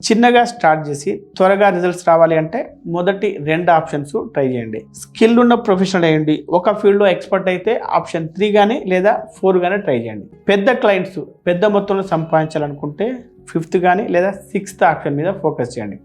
చిన్నగా స్టార్ట్ చేసి త్వరగా రిజల్ట్స్ రావాలి అంటే మొదటి 2 ఆప్షన్స్ ట్రై చేయండి. స్కిల్ ఉన్న ప్రొఫెషనల్ అయ్యండి. ఒక ఫీల్డ్లో ఎక్స్పర్ట్ అయితే ఆప్షన్ 3 కానీ లేదా 4 కానీ ట్రై చేయండి. పెద్ద క్లయింట్స్ పెద్ద మొత్తంలో సంపాదించాలనుకుంటే 5th కానీ లేదా 6th ఆప్షన్ మీద ఫోకస్ చేయండి.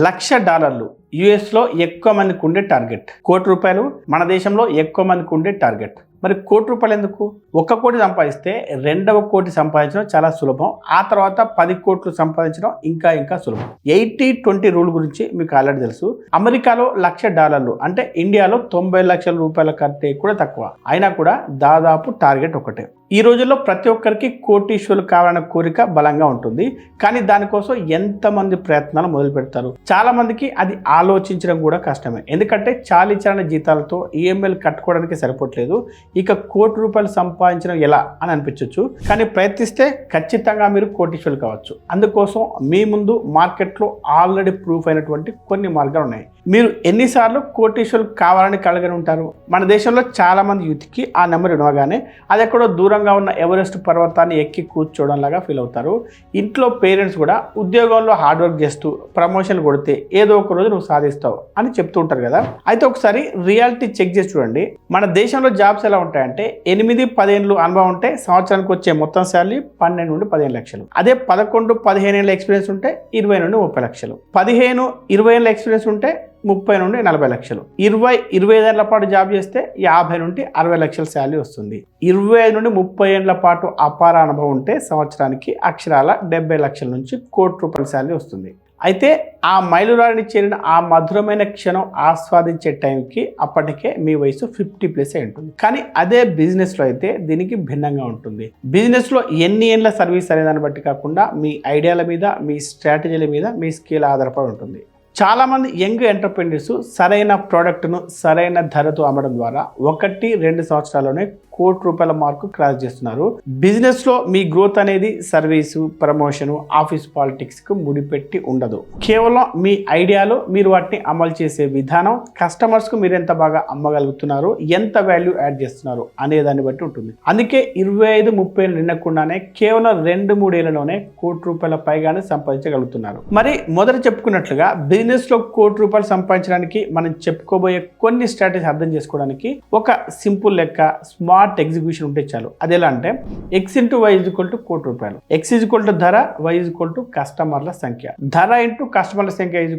$1,00,000 యుఎస్లో ఎక్కువ మందికి ఉండే టార్గెట్. ₹1,00,00,000 మన దేశంలో ఎక్కువ మందికి ఉండే టార్గెట్. మరి ₹1,00,00,000 ఎందుకు? 1 కోటి సంపాదిస్తే 2వ కోటి సంపాదించడం చాలా సులభం. ఆ తర్వాత 10 కోట్లు సంపాదించడం ఇంకా సులభం. 80-20 రూల్ గురించి మీకు ఆల్రెడీ తెలుసు. అమెరికాలో $1,00,000 అంటే ఇండియాలో 90 లక్షల రూపాయల కంటే కూడా తక్కువ. అయినా కూడా దాదాపు టార్గెట్ ఒకటే. ఈ రోజుల్లో ప్రతి ఒక్కరికి కోటీశ్వరులు కావాలన్న కోరిక బలంగా ఉంటుంది. కానీ దానికోసం ఎంతమంది ప్రయత్నాలు మొదలు పెడతారు? చాలా మందికి అది ఆలోచించడం కూడా కష్టమే. ఎందుకంటే చాలీచాలన జీతాలతో ఈఎంఐలు కట్టుకోవడానికి సరిపోవట్లేదు. ఇక ₹1,00,00,000 సంపాదించడం ఎలా అని అనిపించవచ్చు. కానీ ప్రయత్నిస్తే ఖచ్చితంగా మీరు కోటీశ్వరులు కావచ్చు. అందుకోసం మీ ముందు మార్కెట్లో ఆల్రెడీ ప్రూఫ్ అయినటువంటి కొన్ని మార్గాలు ఉన్నాయి. మీరు ఎన్నిసార్లు కోటీశ్వరులు కావాలని కలగని ఉంటారు? మన దేశంలో చాలా మంది యూత్కి ఆ నెంబర్ వినగానే అది ఎక్కడో దూరంగా ఉన్న ఎవరెస్ట్ పర్వతాన్ని ఎక్కి కూర్చోవడం లాగా ఫీల్ అవుతారు. ఇంట్లో పేరెంట్స్ కూడా ఉద్యోగంలో హార్డ్ వర్క్ చేస్తూ ప్రమోషన్ కొడితే ఏదో ఒక రోజు నువ్వు సాధిస్తావు అని చెప్తూ ఉంటారు కదా. అయితే ఒకసారి రియాలిటీ చెక్ చేసి చూడండి. మన దేశంలో జాబ్స్ ఎలా ఉంటాయంటే 8-10 ఏళ్ళు అనుభవం ఉంటే సంవత్సరానికి వచ్చే మొత్తం శాలరీ 12 నుండి 15 లక్షలు. అదే 11-15 ఏళ్ళ ఎక్స్పీరియన్స్ ఉంటే 20 నుండి 30 లక్షలు. 15-20 ఏళ్ళ ఎక్స్పీరియన్స్ ఉంటే 30 నుండి 40 లక్షలు. 20-25 ఏళ్ల పాటు జాబ్ చేస్తే 50 నుండి 60 లక్షల శాలరీ వస్తుంది. 25 నుండి 30 ఏళ్ల పాటు అపార అనుభవం ఉంటే సంవత్సరానికి అక్షరాల 70 లక్షల నుంచి ₹1,00,00,000 శాలరీ వస్తుంది. అయితే ఆ మైలురాయిని చేరిన ఆ మధురమైన క్షణం ఆస్వాదించే టైంకి అప్పటికే మీ వయసు 50+ అయి ఉంటుంది. కానీ అదే బిజినెస్లో అయితే దీనికి భిన్నంగా ఉంటుంది. బిజినెస్లో ఎన్ని ఏళ్ళ సర్వీస్ అనే దాన్ని బట్టి కాకుండా మీ ఐడియాల మీద, మీ స్ట్రాటజీల మీద, మీ స్కిల్ ఆధారపడి ఉంటుంది. చాలామంది యంగ్ ఎంటర్‌ప్రెన్యూర్స్ సరైన ప్రోడక్ట్ను సరైన ధరతో అమ్మడం ద్వారా 1-2 సంవత్సరాల్లోనే ₹1,00,00,000 మార్కు క్రాస్ చేస్తున్నారు. బిజినెస్లో మీ గ్రోత్ అనేది సర్వీసు, ప్రమోషను, ఆఫీస్ పాలిటిక్స్కు ముడిపెట్టి ఉండదు. కేవలం మీ ఐడియాలో మీరు వాటిని అమలు చేసే విధానం, కస్టమర్స్కు మీరు ఎంత బాగా అమ్మగలుగుతున్నారు, ఎంత వాల్యూ యాడ్ చేస్తున్నారు అనే దాన్ని బట్టి ఉంటుంది. అందుకే 25-30 ఏళ్ళు నిండకుండానే కేవలం 2-3 ఏళ్లలోనే ₹1,00,00,000 పైగానే సంపాదించగలుగుతున్నారు. మరి మొదట చెప్పుకున్నట్లుగా బిజినెస్లో ₹1,00,00,000 సంపాదించడానికి మనం చెప్పుకోబోయే కొన్ని స్ట్రాటజీస్ అర్థం చేసుకోవడానికి ఒక సింపుల్ లెక్క, స్మార్ట్ ఎగ్జిక్యూషన్ ఉంటే చాలు. అది ఎలా అంటే X × Y = ₹1,00,00,000. X = ధర, Y = కస్టమర్ల సంఖ్య. ధర × కస్టమర్ల సంఖ్య =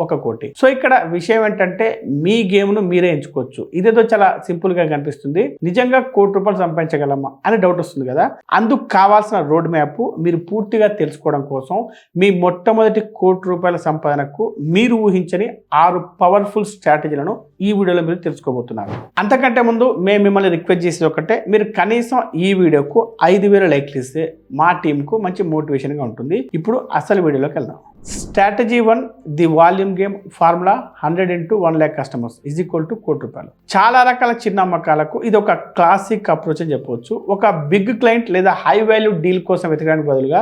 1 కోటి. సో ఇక్కడ విషయం ఏంటంటే మీ గేమ్ను మీరే ఎంచుకోవచ్చు. ఇదేదో చాలా సింపుల్ గా కనిపిస్తుంది. నిజంగా ₹1,00,00,000 సంపాదించగలమా అని డౌట్ వస్తుంది కదా. అందుకు కావాల్సిన రోడ్ మ్యాప్ మీరు పూర్తిగా తెలుసుకోవడం కోసం మీ మొట్టమొదటి ₹1,00,00,000 సంపాదనకు మీరు ఊహించని 6 పవర్ఫుల్ స్ట్రాటజీలను ఈ వీడియోలో మీరు తెలుసుకోబోతున్నారు. అంతకంటే ముందు మేము మిమ్మల్ని రిక్వెస్ట్ చేసేది ఒకటే, మీరు కనీసం ఈ వీడియోకు 5,000 లైక్లు ఇస్తే మా టీంకు మంచి మోటివేషన్గా ఉంటుంది. ఇప్పుడు అసలు వీడియోలోకి వెళ్దాం. Strategy 1, the volume game formula. 100 × 1,00,000 customers = ₹1,00,00,000. చాలా రకాల చిన్న అమ్మకాలకు ఇది ఒక క్లాసిక్ అప్రోచ్ అని చెప్పవచ్చు. ఒక బిగ్ క్లయింట్ లేదా హై వాల్యూ డీల్ కోసం వెతకడానికి బదులుగా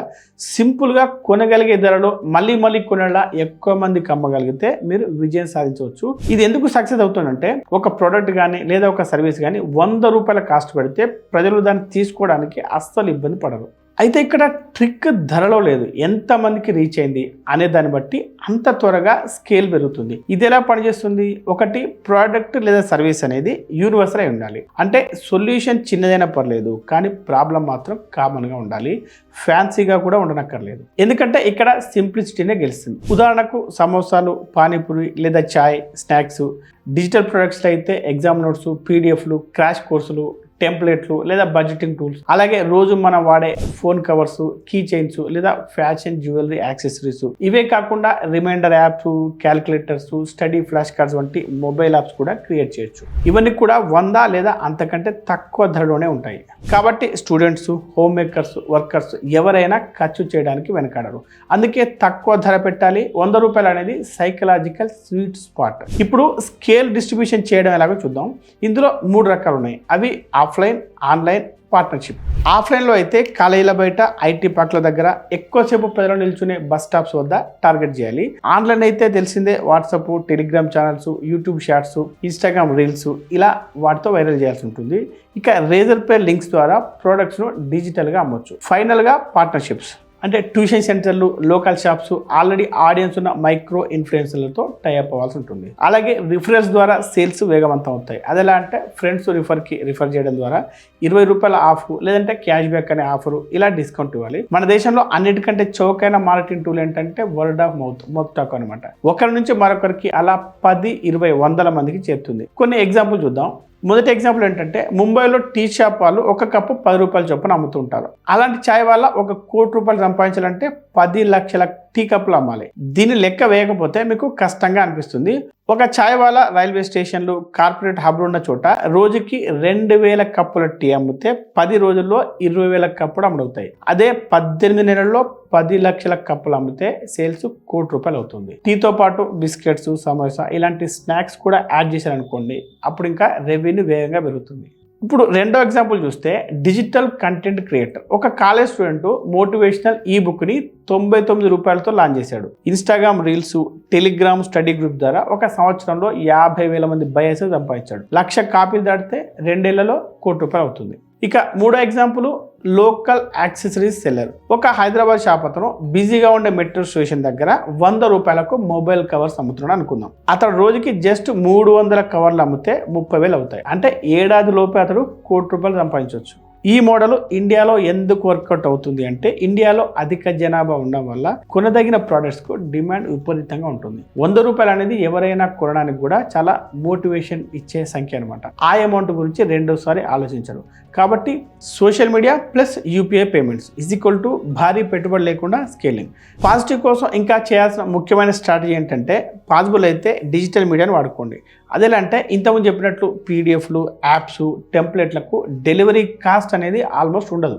సింపుల్గా కొనగలిగే ధరలో మళ్ళీ కొనేలా ఎక్కువ మందికి అమ్మగలిగితే మీరు విజయం సాధించవచ్చు. ఇది ఎందుకు సక్సెస్ అవుతుందంటే ఒక ప్రోడక్ట్ కానీ లేదా ఒక సర్వీస్ కానీ ₹100 కాస్ట్ పెడితే ప్రజలు దాన్ని తీసుకోవడానికి అస్సలు ఇబ్బంది పడరు. అయితే ఇక్కడ ట్రిక్ ధరలో లేదు, ఎంతమందికి రీచ్ అయింది అనే దాన్ని బట్టి అంత త్వరగా స్కేల్ పెరుగుతుంది. ఇది ఎలా పనిచేస్తుంది? ఒకటి, ప్రోడక్ట్ లేదా సర్వీస్ అనేది యూనివర్సల్ అయి ఉండాలి. అంటే సొల్యూషన్ చిన్నదైనా పర్లేదు, కానీ ప్రాబ్లం మాత్రం కామన్గా ఉండాలి. ఫ్యాన్సీగా కూడా ఉండనక్కర్లేదు. ఎందుకంటే ఇక్కడ సింప్లిసిటీనే గెలుస్తుంది. ఉదాహరణకు సమోసాలు, పానీపూరి లేదా చాయ్, స్నాక్స్. డిజిటల్ ప్రొడక్ట్స్లో అయితే ఎగ్జామ్ నోట్స్, పీడిఎఫ్లు, క్రాష్ కోర్సులు, టెంప్లెట్లు లేదా బడ్జెటింగ్ టూల్స్. అలాగే రోజు మనం వాడే ఫోన్ కవర్స్, కీ చైన్స్ లేదా ఫ్యాషన్ జ్యువెలరీ యాక్సెసరీస్. ఇవే కాకుండా reminder apps, calculators, study flash cards వంటి మొబైల్ యాప్స్ కూడా క్రియేట్ చేయొచ్చు. ఇవన్నీ కూడా 100 లేదా అంతకంటే తక్కువ ధరలోనే ఉంటాయి. కాబట్టి స్టూడెంట్స్, హోమ్ మేకర్స్, వర్కర్స్ ఎవరైనా ఖర్చు చేయడానికి వెనకాడరు. అందుకే తక్కువ ధర పెట్టాలి. ₹100 అనేది సైకలాజికల్ స్వీట్ స్పాట్. ఇప్పుడు స్కేల్ డిస్ట్రిబ్యూషన్ చేయడం ఎలాగో చూద్దాం. ఇందులో 3 రకాలు ఉన్నాయి. అవి ఆఫ్లైన్, ఆన్లైన్, పార్ట్నర్షిప్. ఆఫ్లైన్లో అయితే కాలేజీల బయట, ఐటీ పార్క్ల దగ్గర ఎక్కువసేపు ప్రజలు నిల్చునే బస్ స్టాప్స్ వద్ద టార్గెట్ చేయాలి. ఆన్లైన్ అయితే తెలిసిందే, WhatsApp, Telegram channels, YouTube shorts, Instagram reels ఇలా వాటితో వైరల్ చేయాల్సి ఉంటుంది. ఇక రేజర్ పే లింక్స్ ద్వారా ప్రోడక్ట్స్ను డిజిటల్గా అమ్మొచ్చు. ఫైనల్గా పార్ట్నర్షిప్స్ అంటే ట్యూషన్ సెంటర్లు, లోకల్ షాప్స్, ఆల్రెడీ ఆడియన్స్ ఉన్న మైక్రో ఇన్ఫ్లుయెన్సర్లతో టైఅప్ అవ్వాల్సి ఉంటుంది. అలాగే రిఫరల్స్ ద్వారా సేల్స్ వేగవంతం అవుతాయి. అదెలా అంటే ఫ్రెండ్స్ రిఫర్ చేయడం ద్వారా ₹20 ఆఫ్, లేదంటే క్యాష్ బ్యాక్ అనే ఆఫర్, ఇలా డిస్కౌంట్ ఇవ్వాలి. మన దేశంలో అన్నిటికంటే చౌకైన మార్కెటింగ్ టూల్ ఏంటంటే వర్డ్ ఆఫ్ మౌత్ టాక్ అనమాట. ఒకరి నుంచి మరొకరికి అలా 10, 20, 100 మందికి చేరుతుంది. కొన్ని ఎగ్జాంపుల్ చూద్దాం. మొదటి ఎగ్జాంపుల్ ఏంటంటే ముంబైలో టీ షాప్ వాళ్ళు ఒక కప్పు ₹10 చొప్పున అమ్ముతుంటారు. అలాంటి ఛాయ్ వల్ల ₹1,00,00,000 సంపాదించాలంటే 10 లక్షల టీ కప్పులు అమ్మాలి. దీని లెక్క వేయకపోతే మీకు కష్టంగా అనిపిస్తుంది. ఒక ఛాయ్ వాళ్ళ రైల్వే స్టేషన్లు, కార్పొరేట్ హబ్లు ఉన్న చోట రోజుకి 2,000 కప్పుల టీ అమ్మితే 10 రోజుల్లో 20,000 కప్పులు అమ్ముడవుతాయి. అదే 18 నెలల్లో 10 లక్షల కప్పులు అమ్మితే సేల్స్ ₹1,00,00,000 అవుతుంది. టీతో పాటు బిస్కెట్స్, సమోసా ఇలాంటి స్నాక్స్ కూడా యాడ్ చేశారనుకోండి, అప్పుడు ఇంకా రెవెన్యూ వేగంగా పెరుగుతుంది. ఇప్పుడు రెండో ఎగ్జాంపుల్ చూస్తే డిజిటల్ కంటెంట్ క్రియేటర్. ఒక కాలేజ్ స్టూడెంట్ మోటివేషనల్ ఈ బుక్ని ₹99తో లాంచ్ చేశాడు. Instagram reels, Telegram study group ద్వారా ఒక సంవత్సరంలో 50,000 మంది బయర్స్ సంపాదించాడు. 1,00,000 కాపీలు దాటితే 2 ఏళ్లలో ₹1,00,00,000 అవుతుంది. ఇక మూడో ఎగ్జాంపుల్ లోకల్ యాక్సెసరీస్ సెల్లర్. ఒక హైదరాబాద్ షాప్ అతను బిజీగా ఉండే మెట్రో స్టేషన్ దగ్గర ₹100 మొబైల్ కవర్స్ అమ్ముతున్నాడు అనుకుందాం. అతడు రోజుకి జస్ట్ 300 కవర్లు అమ్మితే 30,000 అవుతాయి. అంటే ఏడాది లోపే అతడు ₹1,00,00,000 సంపాదించవచ్చు. ఈ మోడల్ ఇండియాలో ఎందుకు వర్కౌట్ అవుతుంది అంటే ఇండియాలో అధిక జనాభా ఉండడం వల్ల కొనదగిన ప్రోడక్ట్స్ కు డిమాండ్ విపరీతంగా ఉంటుంది. ₹100 అనేది ఎవరైనా కొనడానికి కూడా చాలా మోటివేషన్ ఇచ్చే సంఖ్య అనమాట. ఆ అమౌంట్ గురించి రెండోసారి ఆలోచించరు. కాబట్టి social media plus UPI payments = భారీ పెట్టుబడి లేకుండా స్కేలింగ్. పాజిటివ్ కోసం ఇంకా చేయాల్సిన ముఖ్యమైన స్ట్రాటజీ ఏంటంటే పాసిబుల్ అయితే డిజిటల్ మీడియాని వాడుకోండి. అదేలా అంటే ఇంతకుముందు చెప్పినట్లు పీడిఎఫ్లు, యాప్స్, టెంప్లెట్లకు డెలివరీ కాస్ట్ అనేది ఆల్మోస్ట్ ఉండదు.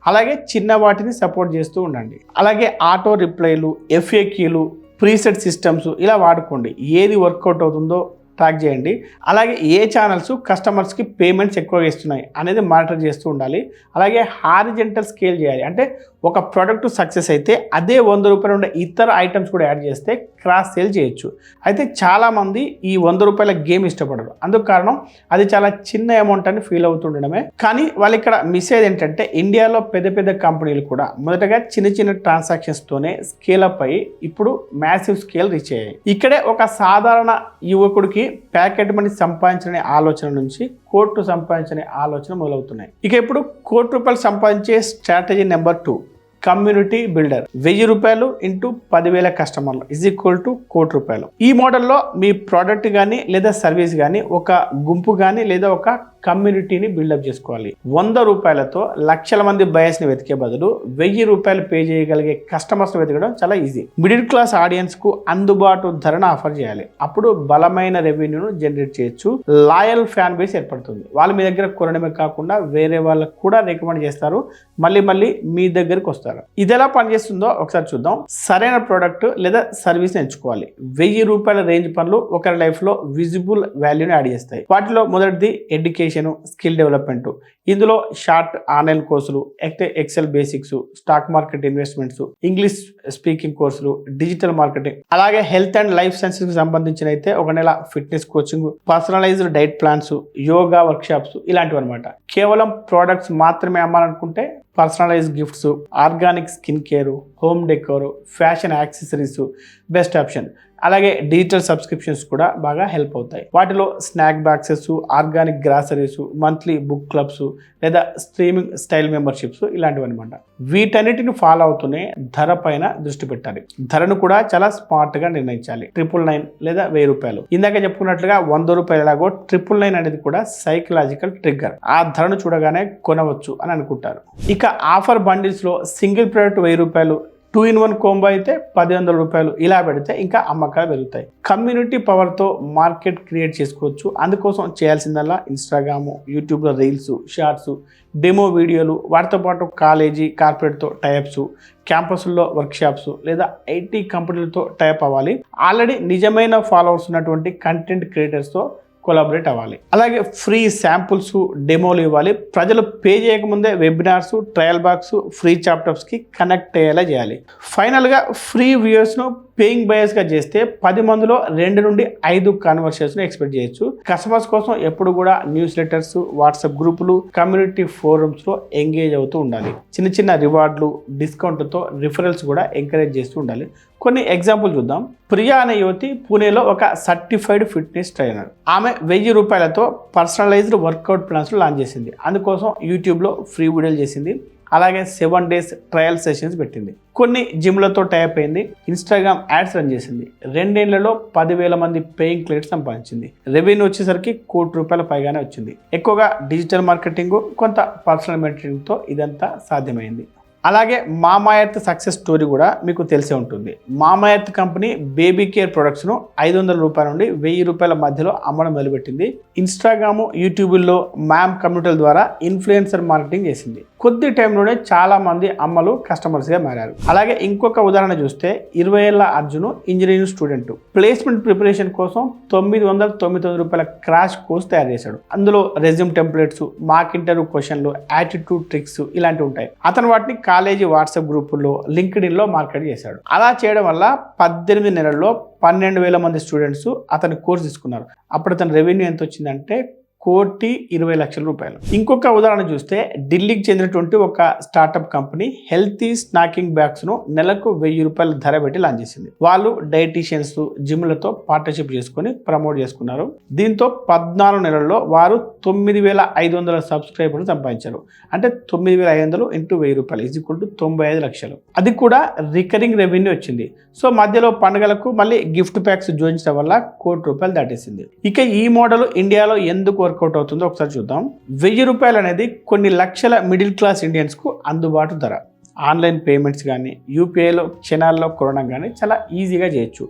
అలాగే చిన్న వాటిని సపోర్ట్ చేస్తూ ఉండండి. అలాగే ఆటో రిప్లైలు, ఎఫ్ఏక్యూలు, ప్రీసెట్ సిస్టమ్స్ ఇలా వాడుకోండి. ఏది వర్కౌట్ అవుతుందో ట్రాక్ చేయండి. అలాగే ఏ ఛానల్స్ కస్టమర్స్కి పేమెంట్స్ ఎక్కువగా ఇస్తున్నాయి అనేది మానిటర్ చేస్తూ ఉండాలి. అలాగే హారిజెంటల్ స్కేల్ చేయాలి. అంటే ఒక ప్రోడక్ట్ సక్సెస్ అయితే అదే ₹100 ఉండే ఇతర ఐటమ్స్ కూడా యాడ్ చేస్తే క్రాస్ సేల్ చేయొచ్చు. అయితే చాలామంది ఈ ₹100 గేమ్ ఇష్టపడరు. అందుకు కారణం అది చాలా చిన్న అమౌంట్ అని ఫీల్ అవుతుండడమే. కానీ వాళ్ళు ఇక్కడ మిస్ అయ్యేది ఏంటంటే ఇండియాలో పెద్ద పెద్ద కంపెనీలు కూడా మొదటగా చిన్న చిన్న ట్రాన్సాక్షన్స్తోనే స్కేల్ అప్ అయ్యి ఇప్పుడు మ్యాసివ్ స్కేల్ రీచ్ అయ్యాయి. ఇక్కడే ఒక సాధారణ యువకుడికి ప్యాకెట్ మనీ సంపాదించనే ఆలోచన నుంచి ₹1,00,00,000 సంపాదించనే ఆలోచన మొదలవుతున్నాయి. ఇక ఇప్పుడు ₹1,00,00,000 సంపాదించే strategy number 2 community builder. ₹1,000 into 10,000 కస్టమర్లు ₹1,00,00,000. ఈ మోడల్లో మీ ప్రోడక్ట్ కానీ లేదా సర్వీస్ కానీ ఒక గుంపు కానీ లేదా ఒక కమ్యూనిటీని బిల్డప్ చేసుకోవాలి. ₹100తో లక్షల మంది బయర్స్ని వెతికే బదులు ₹1,000 పే చేయగలిగే కస్టమర్స్ని వెతకడం చాలా ఈజీ. మిడిల్ క్లాస్ ఆడియన్స్కు అందుబాటు ధరను ఆఫర్ చేయాలి. అప్పుడు బలమైన రెవెన్యూను జనరేట్ చేయొచ్చు. లాయల్ ఫ్యాన్ బేస్ ఏర్పడుతుంది. వాళ్ళు మీ దగ్గర కొనడమే కాకుండా వేరే వాళ్ళకు కూడా రికమెండ్ చేస్తారు. మళ్ళీ మీ దగ్గరికి వస్తారు. ఇది ఎలా పనిచేస్తుందో ఒకసారి చూద్దాం. సరైన ప్రోడక్ట్ లేదా సర్వీస్ ఎంచుకోవాలి. ₹1,000 రేంజ్ పనులు ఒకరి లైఫ్లో విజిబుల్ వాల్యూని యాడ్ చేస్తాయి. వాటిలో మొదటిది ఎడ్యుకేషన్, స్కిల్ డెవలప్మెంట్. ఇందులో షార్ట్ ఆన్లైన్ కోర్సులు, excel basics, stock market investments, English speaking కోర్సులు, డిజిటల్ మార్కెటింగ్. అలాగే హెల్త్ అండ్ లైఫ్ సైన్సెస్ కి సంబంధించిన అయితే 1 నెల fitness coaching, personalised diet plans, yoga workshops ఇలాంటివి అనమాట. కేవలం ప్రోడక్ట్స్ మాత్రమే అమ్మాలనుకుంటే personalise gifts, organic skin care, home decor, fashion accessories best option. అలాగే డిజిటల్ సబ్స్క్రిప్షన్స్ కూడా బాగా హెల్ప్ అవుతాయి. వాటిలో snack boxes, organic groceries, monthly book clubs లేదా స్ట్రీమింగ్ స్టైల్ మెంబర్షిప్స్ ఇలాంటివి అనమాట. వీటన్నిటిని ఫాలో అవుతూనే ధర పైన దృష్టి పెట్టాలి. ధరను కూడా చాలా స్మార్ట్ గా నిర్ణయించాలి. $999 లేదా ₹1,000. ఇందాక చెప్పుకున్నట్లుగా ₹100 లాగో $999 అనేది కూడా సైకలాజికల్ ట్రిగ్గర్. ఆ ధరను చూడగానే కొనవచ్చు అని అనుకుంటారు. ఇక ఆఫర్ బండిల్స్ లో సింగిల్ ప్రోడక్ట్ ₹1,000, 2-in-1 కోంబో అయితే ₹1,100 ఇలా పెడితే ఇంకా అమ్మకాలు పెరుగుతాయి. కమ్యూనిటీ పవర్తో మార్కెట్ క్రియేట్ చేసుకోవచ్చు. అందుకోసం చేయాల్సిందల్లా ఇన్స్టాగ్రామ్, యూట్యూబ్లో రీల్స్, షార్ట్స్, డెమో వీడియోలు, వాటితో పాటు కాలేజీ, కార్పొరేట్తో టైప్స్, క్యాంపస్లో వర్క్షాప్స్ లేదా ఐటీ కంపెనీలతో టైప్ అవ్వాలి. ఆల్రెడీ నిజమైన ఫాలోవర్స్ ఉన్నటువంటి కంటెంట్ క్రియేటర్స్తో కొలాబరేట్ అవ్వాలి. అలాగే ఫ్రీ శాంపుల్స్, డెమోలు ఇవ్వాలి. ప్రజలు పే చేయకముందే వెబినార్స్, ట్రయల్ బాక్స్, ఫ్రీ చాప్టర్స్కి కనెక్ట్ అయ్యేలా చేయాలి. ఫైనల్గా ఫ్రీ వ్యూయర్స్ను పేయింగ్ బయర్స్గా చేస్తే 10 మందిలో 2 నుండి 5 కన్వర్షన్స్ను ఎక్స్పెక్ట్ చేయొచ్చు. కస్టమర్స్ కోసం ఎప్పుడు కూడా న్యూస్ లెటర్స్, వాట్సాప్ గ్రూపులు, కమ్యూనిటీ ఫోరమ్స్లో ఎంగేజ్ అవుతూ ఉండాలి. చిన్న చిన్న రివార్డులు, డిస్కౌంట్లతో రిఫరల్స్ కూడా ఎంకరేజ్ చేస్తూ ఉండాలి. కొన్ని ఎగ్జాంపుల్ చూద్దాం. ప్రియా అనే యువతి పూణేలో ఒక సర్టిఫైడ్ ఫిట్నెస్ ట్రైనర్. ఆమె 1000 రూపాయలతో పర్సనలైజ్డ్ వర్కౌట్ ప్లాన్స్ లాంచ్ చేసింది. అందుకోసం యూట్యూబ్లో ఫ్రీ వీడియోలు చేసింది. అలాగే 7 days ట్రయల్ సెషన్స్ పెట్టింది. కొన్ని జిమ్లతో టైప్ అయింది. ఇన్స్టాగ్రామ్ యాడ్స్ రన్ చేసింది. 2 ఏళ్లలో 10,000 మంది పేయింగ్ క్లయింట్స్ సంపాదించింది. రెవెన్యూ వచ్చేసరికి ₹1,00,00,000 పైగానే వచ్చింది. ఎక్కువగా డిజిటల్ మార్కెటింగ్, కొంత పర్సనల్ మెయింటెనెన్స్తో ఇదంతా సాధ్యమైంది. అలాగే మామాఎర్త్ సక్సెస్ స్టోరీ కూడా మీకు తెలిసే ఉంటుంది. మామాఎర్త్ కంపెనీ బేబీ కేర్ ప్రొడక్ట్స్ను ₹500 నుండి ₹1,000 మధ్యలో అమ్మడం మొదలుపెట్టింది. ఇన్స్టాగ్రామ్, యూట్యూబ్లో మ్యామ్ కమ్యూనిటీల ద్వారా ఇన్ఫ్లుయెన్సర్ మార్కెటింగ్ చేసింది. కొద్ది టైంలోనే చాలా మంది అమ్మలు కస్టమర్స్గా మారారు. అలాగే ఇంకొక ఉదాహరణ చూస్తే 20 ఏళ్ల Arjun engineering student placement preparation కోసం ₹999 క్రాష్ కోర్స్ తయారు చేశాడు. అందులో రెజ్యూమ్ టెంప్లెట్స్, మాక్ ఇంటర్వ్యూ క్వశ్చన్లు, యాటిట్యూడ్ ట్రిక్స్ ఇలాంటివి ఉంటాయి. అతను వాటిని కాలేజీ వాట్సాప్ గ్రూపుల్లో, లింక్డ్ఇన్లో మార్కెట్ చేశాడు. అలా చేయడం వల్ల 18 నెలల్లో 12,000 మంది స్టూడెంట్స్ అతని కోర్సు తీసుకున్నారు. అప్పుడు అతని రెవెన్యూ ఎంత వచ్చిందంటే ₹1,20,00,000. ఇంకొక ఉదాహరణ చూస్తే ఢిల్లీకి చెందినటువంటి ఒక స్టార్టప్ కంపెనీ హెల్తీ స్నాకింగ్ బ్యాగ్స్ను నెలకు ₹1,000 ధర పెట్టి లాంచ్ చేసింది. వాళ్ళు డైటీషియన్స్, జిమ్లతో పార్ట్నర్షిప్ చేసుకుని ప్రమోట్ చేసుకున్నారు. దీంతో 14 నెలల్లో వారు 9,500 సబ్స్క్రైబర్లు సంపాదించారు. అంటే 9,500 × ₹1,000 95 లక్షలు. అది కూడా రికరింగ్ రెవెన్యూ వచ్చింది. సో మధ్యలో పండుగలకు మళ్ళీ గిఫ్ట్ ప్యాక్స్ జోడించడం వల్ల ₹1,00,00,000 దాటేసింది. ఇక ఈ మోడల్ ఇండియాలో ఎందుకు వర్కౌట్ అవుతుందో ఒకసారి చూద్దాం. ₹1,000 అనేది కొన్ని లక్షల మిడిల్ క్లాస్ ఇండియన్స్కు అందుబాటు ధర. ఆన్లైన్ పేమెంట్స్ కానీ, యూపీఐలో క్షణాల్లో కొనడం కానీ చాలా ఈజీగా చేయొచ్చు.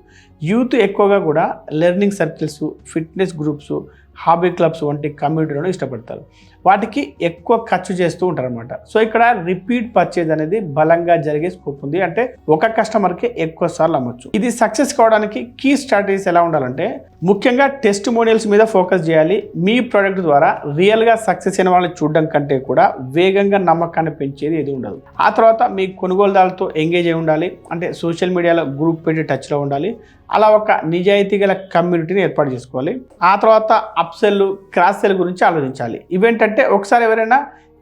యూత్ ఎక్కువగా కూడా learning circles, fitness groups, hobby clubs వంటి కమ్యూనిటీలను ఇష్టపడతారు. వాటికి ఎక్కువ ఖర్చు చేస్తూ ఉంటారు అనమాట. సో ఇక్కడ రిపీట్ పర్చేజ్ అనేది బలంగా జరిగే స్కోప్ ఉంది. అంటే ఒక కస్టమర్కి ఎక్కువ సార్లు అమ్మొచ్చు. ఇది సక్సెస్ కావడానికి కీ స్ట్రాటజీస్ ఎలా ఉండాలంటే, ముఖ్యంగా టెస్టిమోనియల్స్ మీద ఫోకస్ చేయాలి. మీ ప్రోడక్ట్ ద్వారా రియల్గా సక్సెస్ అయిన వాళ్ళని చూడడం కంటే కూడా వేగంగా నమ్మకాన్ని పెంచేది ఏది ఉండదు. ఆ తర్వాత మీ కొనుగోలుదారులతో ఎంగేజ్ అయి ఉండాలి. అంటే సోషల్ మీడియాలో గ్రూప్ పెట్టి టచ్లో ఉండాలి. అలా ఒక నిజాయితీ గల కమ్యూనిటీని ఏర్పాటు చేసుకోవాలి. ఆ తర్వాత అప్సెల్, క్రాస్ సెల్ గురించి ఆలోచించాలి. ఇవేంటంటే ఒకసారి ఎవరైనా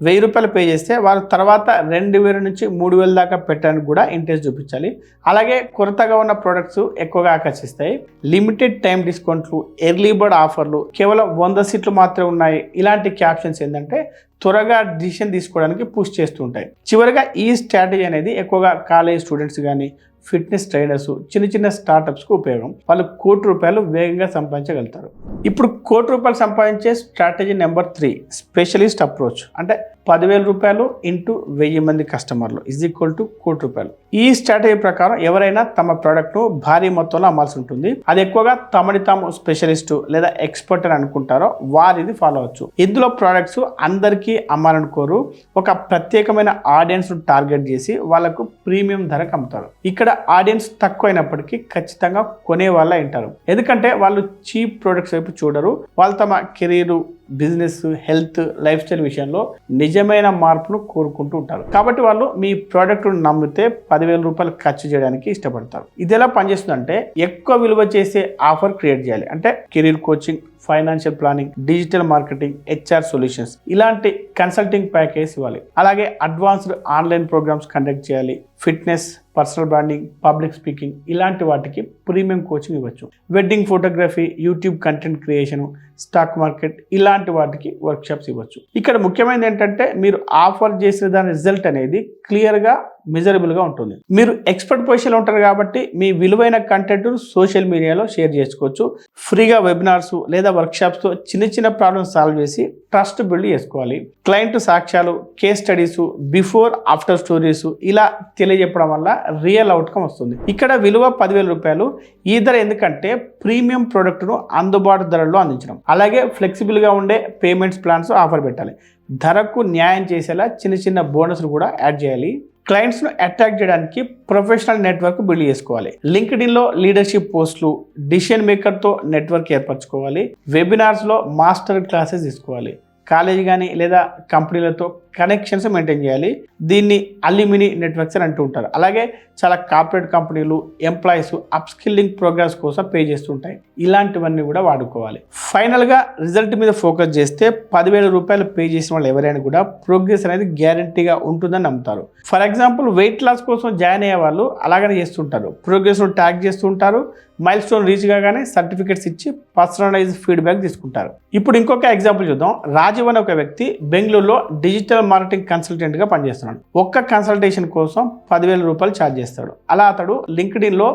₹1,000 పే చేస్తే వారు తర్వాత 2,000 నుంచి 3,000 దాకా పెట్టడానికి కూడా ఇంట్రెస్ట్ చూపించాలి. అలాగే కొరతగా ఉన్న ప్రోడక్ట్స్ ఎక్కువగా ఆకర్షిస్తాయి. లిమిటెడ్ టైం డిస్కౌంట్లు, ఎర్లీ బర్డ్ ఆఫర్లు, కేవలం 100 సీట్లు మాత్రమే ఉన్నాయి, ఇలాంటి క్యాప్షన్స్ ఏంటంటే త్వరగా డిసిషన్ తీసుకోవడానికి పుష్ చేస్తూ ఉంటాయి. చివరిగా ఈ స్ట్రాటజీ అనేది ఎక్కువగా కాలేజ్ స్టూడెంట్స్ కానీ, ఫిట్నెస్ ట్రైనర్స్, చిన్న చిన్న స్టార్టప్స్కు ఉపయోగం. వాళ్ళు ₹1,00,00,000 వేగంగా సంపాదించగలుగుతారు. ఇప్పుడు ₹1,00,00,000 సంపాదించే స్ట్రాటజీ నెంబర్ 3 స్పెషలిస్ట్ అప్రోచ్. అంటే ₹10,000 ఇంటూ 1000 మంది కస్టమర్లు ₹1,00,00,000. ఈ స్ట్రాటజీ ప్రకారం ఎవరైనా తమ ప్రోడక్ట్ను భారీ మొత్తంలో అమ్మాల్సి ఉంటుంది. అది ఎక్కువగా తమని తాము స్పెషలిస్టు లేదా ఎక్స్పర్ట్ అని అనుకుంటారో వారిది ఫాలో అవచ్చు. ఇందులో ప్రోడక్ట్స్ అందరికీ అమ్మాలనుకోరు. ఒక ప్రత్యేకమైన ఆడియన్స్ను టార్గెట్ చేసి వాళ్ళకు ప్రీమియం ధరకు అమ్ముతారు. ఇక్కడ ఆడియన్స్ తక్కువైనప్పటికీ ఖచ్చితంగా కొనే వాళ్ళ ఉంటారు. ఎందుకంటే వాళ్ళు చీప్ ప్రోడక్ట్స్ వైపు చూడరు. వాళ్ళు తమ career, business, health, life style విషయంలో నిజమైన మార్పును కోరుకుంటూ ఉంటారు. కాబట్టి వాళ్ళు మీ ప్రోడక్ట్ను నమ్మితే ₹10,000 ఖర్చు చేయడానికి ఇష్టపడతారు. ఇది ఎలా పనిచేస్తుందంటే, ఎక్కువ విలువ చేసే ఆఫర్ క్రియేట్ చేయాలి. అంటే career coaching, financial planning, digital marketing, HR solutions ఇలాంటి కన్సల్టింగ్ ప్యాకేజ్ ఇవ్వాలి. అలాగే అడ్వాన్స్డ్ ఆన్లైన్ ప్రోగ్రామ్స్ కండక్ట్ చేయాలి. Fitness, personal branding, public speaking ఇలాంటి వాటికి ప్రీమియం కోచింగ్ ఇవ్వచ్చు. Wedding photography, YouTube content creation, stock market ఇలాంటి వాటికి వర్క్షాప్స్ ఇవ్వచ్చు. ఇక్కడ ముఖ్యమైనది ఏంటంటే, మీరు ఆఫర్ చేసిన దాని రిజల్ట్ అనేది క్లియర్గా, మెజరబుల్గా ఉంటుంది. మీరు ఎక్స్పర్ట్ పొజిషన్లో ఉంటారు కాబట్టి మీ విలువైన కంటెంట్ సోషల్ మీడియాలో షేర్ చేసుకోవచ్చు. ఫ్రీగా వెబినార్స్ లేదా వర్క్షాప్స్తో చిన్న చిన్న ప్రాబ్లమ్స్ సాల్వ్ చేసి ట్రస్ట్ బిల్డ్ చేసుకోవాలి. క్లయింట్ సాక్ష్యాలు, case studies, before after stories ఇలా తెలియజెప్పడం వల్ల రియల్ అవుట్కమ్ వస్తుంది. ఇక్కడ విలువ ₹10,000. ఈ ధర ఎందుకంటే ప్రీమియం ప్రోడక్ట్ను అందుబాటు ధరల్లో అందించడం. అలాగే ఫ్లెక్సిబుల్గా ఉండే పేమెంట్స్ ప్లాన్స్ ఆఫర్ పెట్టాలి. ధరకు న్యాయం చేసేలా చిన్న చిన్న బోనస్లు కూడా యాడ్ చేయాలి. క్లయింట్స్ ను అట్రాక్ట్ చేయడానికి ప్రొఫెషనల్ నెట్వర్క్ బిల్డ్ చేసుకోవాలి. లింక్డ్ఇన్ లో లీడర్షిప్ పోస్టులు, డిసిషన్ మేకర్ తో నెట్వర్క్ ఏర్పరచుకోవాలి. వెబినార్స్ లో మాస్టర్ క్లాసెస్ తీసుకోవాలి. కాలేజీ కానీ లేదా కంపెనీలతో కనెక్షన్స్ మెయింటైన్ చేయాలి. దీన్ని అల్యూమిని నెట్వర్క్స్ అని అంటూ ఉంటారు. అలాగే చాలా కార్పొరేట్ కంపెనీలు ఎంప్లాయీస్ అప్ స్కిల్లింగ్ ప్రోగ్రామ్స్ కోసం పే చేస్తుంటాయి. ఇలాంటివన్నీ కూడా వాడుకోవాలి. ఫైనల్గా రిజల్ట్ మీద ఫోకస్ చేస్తే 10,000 రూపాయలు పే చేసిన వాళ్ళు ఎవరైనా కూడా ప్రోగ్రెస్ అనేది గ్యారంటీగా ఉంటుందని నమ్ముతారు. ఫర్ ఎగ్జాంపుల్ వెయిట్ లాస్ కోసం జాయిన్ అయ్యే వాళ్ళు అలాగనే చేస్తుంటారు. ప్రోగ్రెస్ను ట్యాగ్ చేస్తుంటారు. మైల్ స్టోన్ రీచ్ కాగానే సర్టిఫికేట్స్ ఇచ్చి పర్సనలైజ్ ఫీడ్బ్యాక్ తీసుకుంటారు. ఇప్పుడు ఇంకొక ఎగ్జాంపుల్ చూద్దాం. రాజీవ్ అనే ఒక వ్యక్తి బెంగళూరులో డిజిటల్ మార్కెటింగ్ కన్సల్టెంట్గా పనిచేస్తున్నాడు. ఒక్క కన్సల్టేషన్ కోసం 10,000 రూపాయలు ఛార్జ్ చేస్తాడు. అలా అతడు లింక్డ్ఇన్లో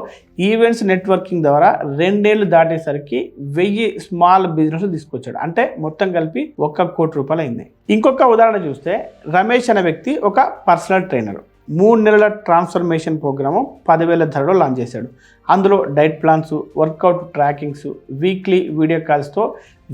ఈవెంట్స్ నెట్వర్కింగ్ ద్వారా 2 ఏళ్ళు దాటేసరికి 1000 స్మాల్ బిజినెస్ తీసుకొచ్చాడు. అంటే మొత్తం కలిపి 1 కోటి రూపాయలు అయింది. ఇంకొక ఉదాహరణ చూస్తే రమేష్ అనే వ్యక్తి ఒక పర్సనల్ ట్రైనర్. 3 నెలల ట్రాన్స్ఫర్మేషన్ ప్రోగ్రాము 10,000 ధరలో లాంచ్ చేశాడు. అందులో diet plans, workout trackings, weekly video కాల్స్తో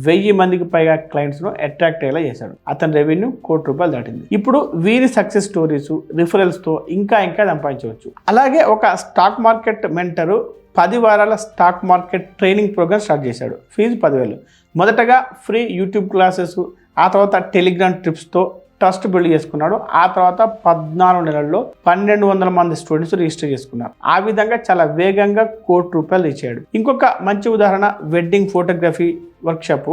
1000 మందికి పైగా క్లయింట్స్ను అట్రాక్ట్ అయ్యేలా చేశాడు. అతని రెవెన్యూ 1 కోటి రూపాయలు దాటింది. ఇప్పుడు వీరి సక్సెస్ స్టోరీస్, రిఫరల్స్తో ఇంకా సంపాదించవచ్చు. అలాగే ఒక స్టాక్ మార్కెట్ మెంటరు 10 వారాల stock market training program start చేశాడు. ఫీజు 10,000. మొదటగా ఫ్రీ యూట్యూబ్ క్లాసెస్, ఆ తర్వాత టెలిగ్రామ్ ట్రిప్స్తో ట్రస్ట్ బిల్డ్ చేసుకున్నాడు. ఆ తర్వాత 14 నెలల్లో 1,200 మంది స్టూడెంట్స్ రిజిస్టర్ చేసుకున్నారు. ఆ విధంగా చాలా వేగంగా 1 కోటి రూపాయలు ఇచ్చాడు. ఇంకొక మంచి ఉదాహరణ వెడ్డింగ్ ఫోటోగ్రఫీ వర్క్షాప్.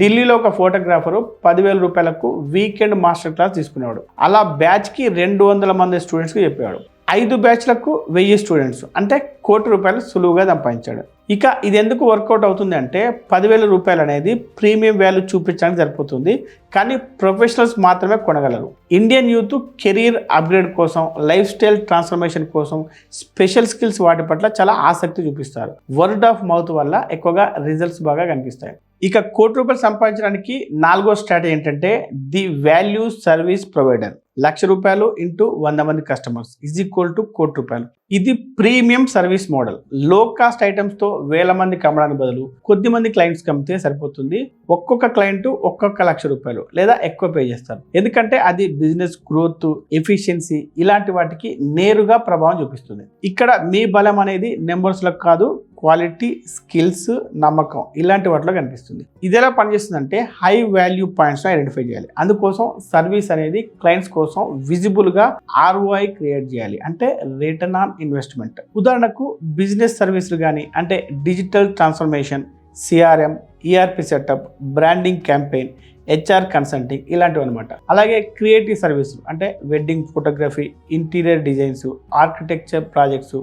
ఢిల్లీలో ఒక ఫోటోగ్రాఫరు 10,000 రూపాయలకు వీకెండ్ మాస్టర్ క్లాస్ తీసుకునేవాడు. అలా బ్యాచ్కి 200 మంది స్టూడెంట్స్కి చెప్పేవాడు. 5 బ్యాచ్లకు 1000 స్టూడెంట్స్, అంటే 1 కోటి రూపాయలు సులువుగా సంపాదించాడు. ఇక ఇది ఎందుకు వర్కౌట్ అవుతుంది అంటే 10,000 రూపాయలు అనేది ప్రీమియం వాల్యూ చూపించడానికి సరిపోతుంది, కానీ ప్రొఫెషనల్స్ మాత్రమే కొనగలరు. ఇండియన్ యూత్ కెరీర్ అప్గ్రేడ్ కోసం, లైఫ్ స్టైల్ ట్రాన్స్ఫర్మేషన్ కోసం, స్పెషల్ స్కిల్స్ వాటి పట్ల చాలా ఆసక్తి చూపిస్తారు. వర్డ్ ఆఫ్ మౌత్ వల్ల ఎక్కువగా రిజల్ట్స్ బాగా కనిపిస్తాయి. ఇక 1 కోటి రూపాయలు సంపాదించడానికి 4వ స్ట్రాటజీ ఏంటంటే ది వాల్యూ సర్వీస్ ప్రొవైడర్. 1,00,000 రూపాయలు ఇంటూ 100 మంది కస్టమర్స్ ఈజ్ ఈక్వల్ టు 1 కోటి రూపాయలు. ఇది ప్రీమియం సర్వీస్ మోడల్. లో కాస్ట్ ఐటమ్స్తో 1000 మందికి అమ్మడానికి బదులు కొద్ది మంది క్లయింట్స్కి అమ్మితే సరిపోతుంది. ఒక్కొక్క క్లయింట్ ఒక్కొక్క 1,00,000 రూపాయలు లేదా ఎక్కువ పే చేస్తారు. ఎందుకంటే అది బిజినెస్ గ్రోత్, ఎఫిషియన్సీ ఇలాంటి వాటికి నేరుగా ప్రభావం చూపిస్తుంది. ఇక్కడ మీ బలం అనేది నెంబర్స్లకు కాదు, క్వాలిటీ, స్కిల్స్, నమ్మకం ఇలాంటి వాటిలో కనిపిస్తుంది. ఇది ఎలా పనిచేస్తుందంటే హై వాల్యూ పాయింట్స్ ఐడెంటిఫై చేయాలి. అందుకోసం సర్వీస్ అనేది క్లయింట్స్ కోసం విజిబుల్గా ROI క్రియేట్ చేయాలి, అంటే రిటర్న్ ఆన్ ఇన్వెస్ట్మెంట్. ఉదాహరణకు బిజినెస్ సర్వీసులు కానీ, అంటే digital transformation, CRM, ERP setup, branding campaign, HR consulting ఇలాంటివి అనమాట. అలాగే క్రియేటివ్ సర్వీసులు అంటే wedding photography, interior designs, architecture projects,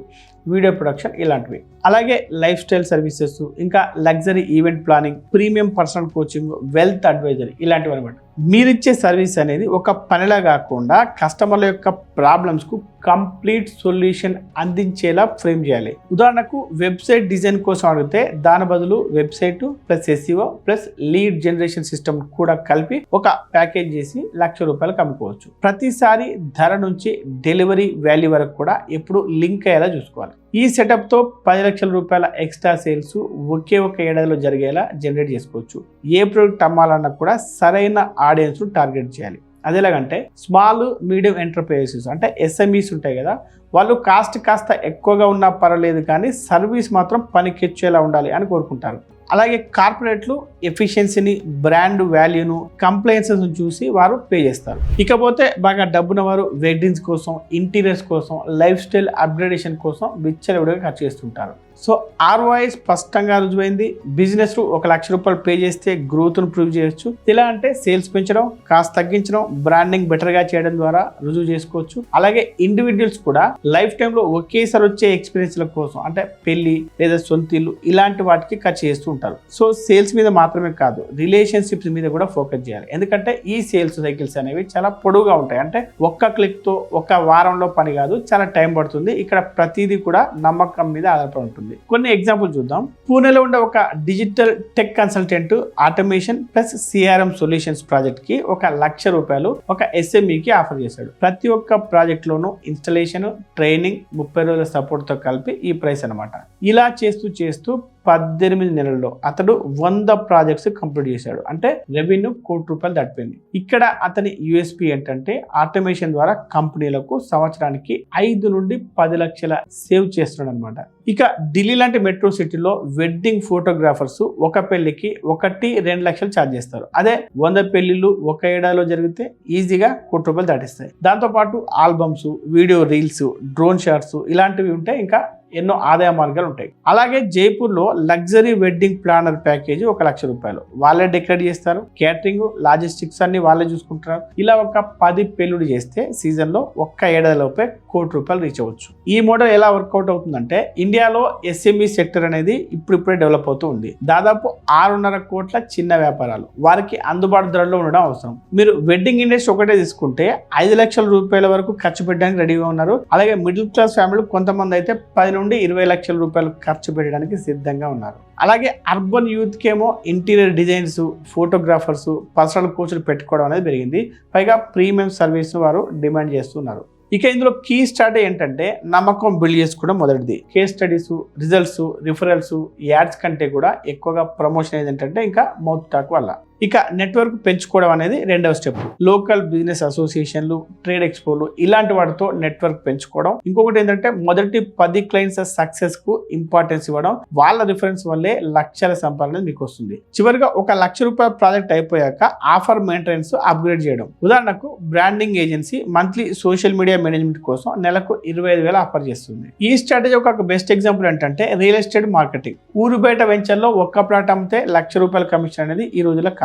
video production ఇలాంటివి. అలాగే లైఫ్ స్టైల్ సర్వీసెస్, ఇంకా luxury event planning, premium personal coaching, wealth advisory ఇలాంటివి అనమాట. మీరిచ్చే సర్వీస్ అనేది ఒక పనిలా కాకుండా కస్టమర్ల యొక్క ప్రాబ్లమ్స్కు కంప్లీట్ సొల్యూషన్ అందించేలా ఫ్రేమ్ చేయాలి. ఉదాహరణకు వెబ్సైట్ డిజైన్ కోసం అడిగితే దాని బదులు website plus SEO plus lead generation system కూడా కలిపి ఒక ప్యాకేజ్ చేసి 1,00,000 రూపాయలకు అమ్ముకోవచ్చు. ప్రతిసారి ధర నుంచి డెలివరీ వాల్యూ వరకు కూడా ఎప్పుడు లింక్ అయ్యేలా చూసుకోవాలి. ఈ సెటప్తో 10,00,000 రూపాయల ఎక్స్ట్రా సేల్స్ ఒకే ఒక ఏడాదిలో జరిగేలా జనరేట్ చేసుకోవచ్చు. ఏ ప్రోడక్ట్ అమ్మాలన్నా కూడా సరైన ఆడియన్స్ను టార్గెట్ చేయాలి. అదేలాగంటే స్మాల్ మీడియం ఎంటర్ప్రైజెస్ అంటే SMEs ఉంటాయి కదా, వాళ్ళు కాస్త ఎక్కువగా ఉన్నా పర్వాలేదు కానీ సర్వీస్ మాత్రం పనికిచ్చేలా ఉండాలి అని కోరుకుంటారు. అలాగే కార్పొరేట్లు ఎఫిషియన్సీని, బ్రాండ్ వాల్యూను, కంప్లైన్సెస్ చూసి వారు పే చేస్తారు. ఇకపోతే బాగా డబ్బున వారు వెడ్డింగ్స్ కోసం, ఇంటీరియర్స్ కోసం, లైఫ్ స్టైల్ అప్గ్రేడేషన్ కోసం విచ్చలవిడిగా ఖర్చు చేస్తుంటారు. సో ROI స్పష్టంగా రుజువైంది. బిజినెస్ 1,00,000 రూపాయలు పే చేస్తే గ్రోత్ను ప్రూవ్ చేయొచ్చు. ఎలా అంటే సేల్స్ పెంచడం, కాస్ట్ తగ్గించడం, బ్రాండింగ్ బెటర్గా చేయడం ద్వారా రుజువు చేసుకోవచ్చు. అలాగే ఇండివిజువల్స్ కూడా లైఫ్ టైంలో ఒకేసారి వచ్చే ఎక్స్పీరియన్స్ల కోసం, అంటే పెళ్లి లేదా సొంతిల్లు ఇలాంటి వాటికి ఖర్చు చేస్తూ ఉంటారు. సో సేల్స్ మీద మాత్రమే కాదు, రిలేషన్షిప్స్ మీద కూడా ఫోకస్ చేయాలి. ఎందుకంటే ఈ సేల్స్ సైకిల్స్ అనేవి చాలా పొడవుగా ఉంటాయి. అంటే ఒక్క క్లిక్తో, ఒక వారంలో పని కాదు, చాలా టైం పడుతుంది. ఇక్కడ ప్రతిదీ కూడా నమ్మకం మీద ఆధారపడి ఉంటుంది. కొన్ని ఎగ్జాంపుల్ చూద్దాం. పూణేలో ఉండే ఒక digital tech consultant automation plus CRM solutions project కి 1,00,000 రూపాయలు ఒక SMEకి ఆఫర్ చేశాడు. ప్రతి ఒక్క ప్రాజెక్ట్ లోనూ ఇన్స్టలేషన్, ట్రైనింగ్, 30 రోజుల సపోర్ట్ తో కలిపి ఈ ప్రైస్ అనమాట. ఇలా చేస్తూ 18 నెలల్లో అతడు 100 ప్రాజెక్ట్స్ కంప్లీట్ చేశాడు. అంటే రెవెన్యూ ₹1,00,00,000 దాటిపోయింది. ఇక్కడ అతని యూఎస్పీ ఏంటంటే ఆటోమేషన్ ద్వారా కంపెనీలకు సంవత్సరానికి 5 నుండి 10 లక్షల సేవ్ చేస్తున్నాడు అనమాట. ఇక ఢిల్లీ లాంటి మెట్రో సిటీలో వెడ్డింగ్ ఫోటోగ్రాఫర్స్ ఒక పెళ్లికి 1-2 లక్షలు ఛార్జ్ చేస్తారు. అదే 100 పెళ్లిళ్ళు ఒక ఏడాదిలో జరిగితే ఈజీగా ₹1,00,00,000 దాటిస్తాయి. దాంతోపాటు albums, video reels, drone shots ఇలాంటివి ఉంటే ఇంకా ఎన్నో ఆదాయ మార్గాలు ఉంటాయి. అలాగే జైపూర్లో లగ్జరీ వెడ్డింగ్ ప్లానర్ ప్యాకేజీ ₹1,00,000. వాళ్ళే డెకరేట్ చేస్తారు, క్యాటరింగ్, లాజిస్టిక్స్ అన్ని వాళ్ళే చూసుకుంటారు. ఇలా ఒక 10 పెళ్లిళ్ళు చేస్తే సీజన్ లో ఒక్క ఏడాదిలోపే ₹1,00,00,000 రీచ్ అవ్వచ్చు. ఈ మోడల్ ఎలా వర్కౌట్ అవుతుందంటే ఇండియాలో ఎస్ఎంఈ సెక్టర్ అనేది ఇప్పుడిప్పుడే డెవలప్ అవుతూ ఉంది. దాదాపు 6.5 కోట్ల చిన్న వ్యాపారాలు వారికి అందుబాటు ధరలో ఉండడం అవసరం. మీరు వెడ్డింగ్ ఇండస్ట్రీ ఒకటే తీసుకుంటే ₹5 లక్షల వరకు ఖర్చు పెట్టడానికి రెడీగా ఉన్నారు. అలాగే మిడిల్ క్లాస్ ఫ్యామిలీ కొంతమంది అయితే 10 నుండి ₹20 లక్షల ఖర్చు పెట్టడానికి సిద్ధంగా ఉన్నారు. అలాగే అర్బన్ యూత్ కేమో ఇంటీరియర్ డిజైన్స్, ఫోటోగ్రాఫర్స్, పర్సనల్ కోచ్లు పెట్టుకోవడం అనేది పెరిగింది. పైగా ప్రీమియం సర్వీస్ వారు డిమాండ్ చేస్తున్నారు. ఇక ఇందులో కీ స్ట్రాటజీ ఏంటంటే నమ్మకం బిల్డ్ చేసుకోవడం మొదటిది. Case studies, results, referrals, ads కంటే కూడా ఎక్కువగా ప్రమోషన్ ఏంటంటే ఇంకా మౌత్ టాక్ వల్ల. ఇక నెట్వర్క్ పెంచుకోవడం అనేది రెండవ స్టెప్. లోకల్ బిజినెస్ అసోసియేషన్లు, ట్రేడ్ ఎక్స్పోలు ఇలాంటి వాటితో నెట్వర్క్ పెంచుకోవడం. ఇంకొకటి ఏంటంటే మొదటి 10 క్లయింట్స్ సక్సెస్ కు ఇంపార్టెన్స్ ఇవ్వడం. వాళ్ళ రిఫరెన్స్ వల్లే లక్షల సంపాదన మీకు వస్తుంది. చివరిగా ₹1,00,000 ప్రాజెక్ట్ అయిపోయాక ఆఫర్ మెయింటెనెన్స్ అప్గ్రేడ్ చేయడం. ఉదాహరణకు branding agency monthly social media management కోసం నెలకు 25,000 ఆఫర్ చేస్తుంది. ఈ స్ట్రాటజీ ఒక బెస్ట్ ఎగ్జాంపుల్ ఏంటంటే రియల్ ఎస్టేట్ మార్కెటింగ్. ఊరు బయట వెంచర్లో ఒక్క ప్లాట్ అమ్మితే ₹1,00,000 కమిషన్ అనేది ఈ రోజుల్లో